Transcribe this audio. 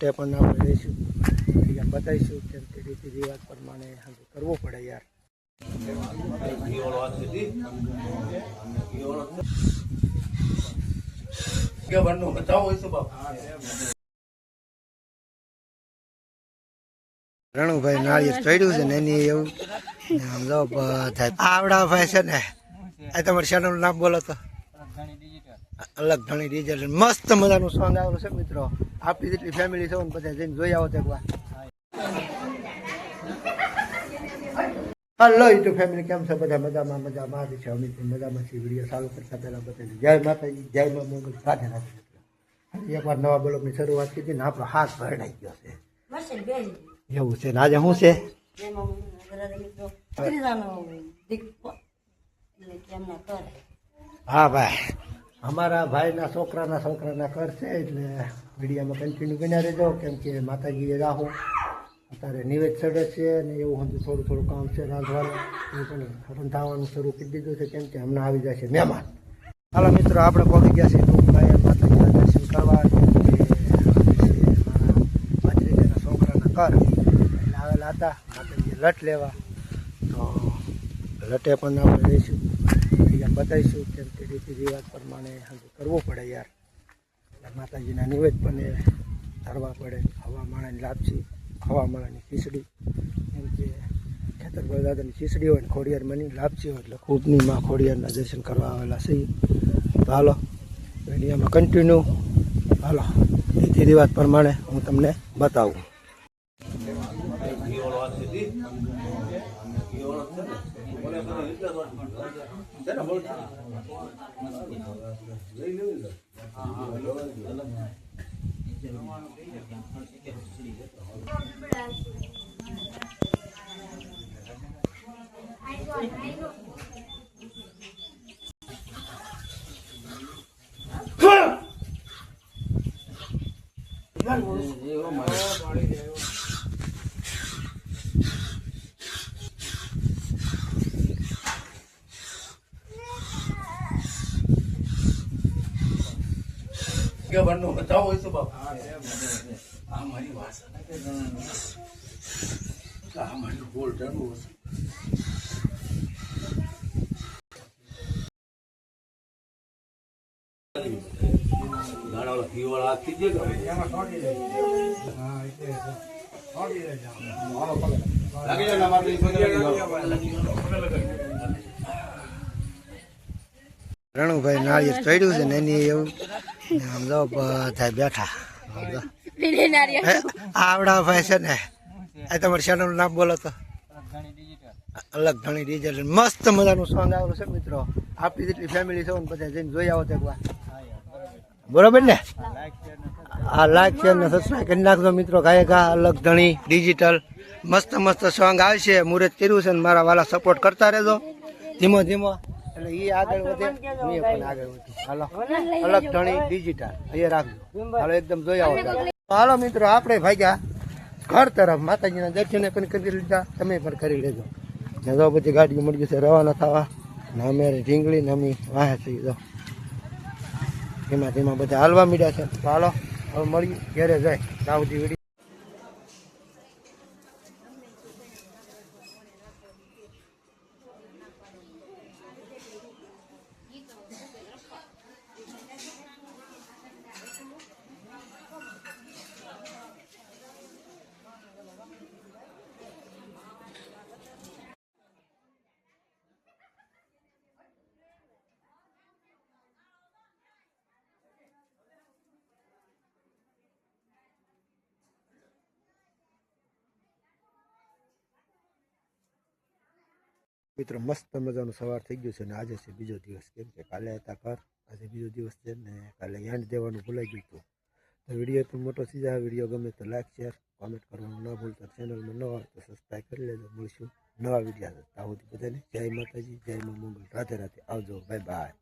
તે પણ આપણે લઈશું અહીંયા બતાવીશું કેમ કે રીતિ રિવાજ પ્રમાણે કરવું પડે યાર. રણુભાઈ નાળિયેર ચડ્યું છે ને એની એવું સમજો બધા આવડા ભાઈ છે ને આ તમારી ચેનલનું નામ બોલો તો. અલગ ઘણી ડિજિટલ મસ્ત મજાનું સોંગ આવેલું છે મિત્રો. આપણી જેટલી ફેમિલી છે ને બધા જઈને જોઈ આવો તો એકવાર. હલો યુટ્યુબ ફેમિલી, કેમ છે બધા? મજામાં છે. અમે મજામાં છીએ. વિડીયો ચાલુ કરતા પહેલા બતાવી જય માતાજી, જય મા મોગલ, રાધે રાધે. એકવાર નવા બ્લોગની શરૂઆત કરી ને આપણો હાથ ભરડાઈ ગયો છે એવું છે ને. આજે શું છે? હા ભાઈ, અમારા ભાઈના છોકરાના ઘર છે એટલે વિડીયોમાં કન્ટિન્યુ બન્યા રહેજો. કેમ કે માતાજીએ રાહું અત્યારે નિવેદ ચડે છે ને એવું હતું, થોડું કામ છે રાંધવાનું, એ પણ રંધાવાનું શરૂ કરી દીધું છે. કેમ કે હમણાં આવી જશે મહેમાન. હાલો મિત્રો, આપણે પહોંચી ગયા છીએ ટૂંકભાઈ માતાજીના દર્શન કરવા. મારા છોકરાના ઘર એટલે આવેલા હતા માતાજીએ લટ લેવા, તો લટે પણ આપણે લઈશું અહીંયા બતાવીશું. કેમ કે રીતિ રિવાજ પ્રમાણે કરવું પડે યાર. માતાજીના નિવેદ પણ એ ધરવા પડે. હવામાળાની લાપસી, હવામાળાની ખીચડી, એમ કે ખેતર દાદાની ખીચડી હોય ને ખોડિયારમાંની લાપસી હોય એટલે ખૂબની માં ખોડિયારના દર્શન કરવા આવેલા છે. તો હાલો વિડીયોમાં કન્ટિન્યુ. હાલો રીતિ રિવાજ પ્રમાણે હું તમને બતાવું. બતાવો છો બાપા, આ મારી વાસા આ મારી ગોલ્ડન રણુભાઈ નાળિયેર ચડ્યું છે ને એની એવું સમજો બધા બેઠા. આવડા ભાઈ છે ને આ તમારી ચેનલનું નામ બોલો તો. અલગ ઘણી ડિજિટલ મસ્ત મજાનું સોંગ આવેલું છે મિત્રો. આપણી જેટલી ફેમિલી છે ને બધા જઈને જોઈ આવો તો એકવાર. બરોબર ને? આ લાઈક શેર ને સબસ્ક્રાઈબ કરી નાખજો મિત્રો. ગાયકા અલગ ઘણી ડિજિટલ મસ્ત સોંગ આવશે. મુહૂર્ત કર્યું છે ને મારા વાલા સપોર્ટ કરતા રહેજો ધીમો એટલે એ આગળ વધે, હું પણ આગળ વધુ. હાલો અલગ ઘણી ડિજિટલ અહીંયા રાખજો. હાલો એકદમ જોઈ આવો. હાલો મિત્રો, આપણે ભાગ્યા ઘર તરફ. માતાજીના દર્શન પણ કરી લીધા, તમે પણ કરી લેજો. જો બધી ગાડીઓ મળી જશે રવાના થવા ને અમે ઢીંગળી ને અમે વાહે થઈ જાઓ. ધીમા બધા હાલવા મીડ્યા છે. તો હાલો હવે મળીએ ઘેરે જાય દાઉદી વિડીયો. મિત્રો મસ્ત મજાનું સવાર થઈ ગયું છે ને આજે છે બીજો દિવસ. કેમ કે કાલે હતા ઘર, આજે બીજો દિવસ છે ને કાલે યાદ દેવાનું ભૂલાઈ ગયું હતું. તો વિડીયો પણ મોટો થઈ જાય. વિડીયો ગમે તો લાઈક શેર કોમેન્ટ કરવાનું ના ભૂલતા. ચેનલમાં નવા હોય તો સબસ્ક્રાઈબ કરી લેજો. મળીશું નવા વિડીયો. ત્યાં સુધી બધાને જય માતાજી, જય મા મોગલ, રાધે રાધે. આવજો, બાય બાય.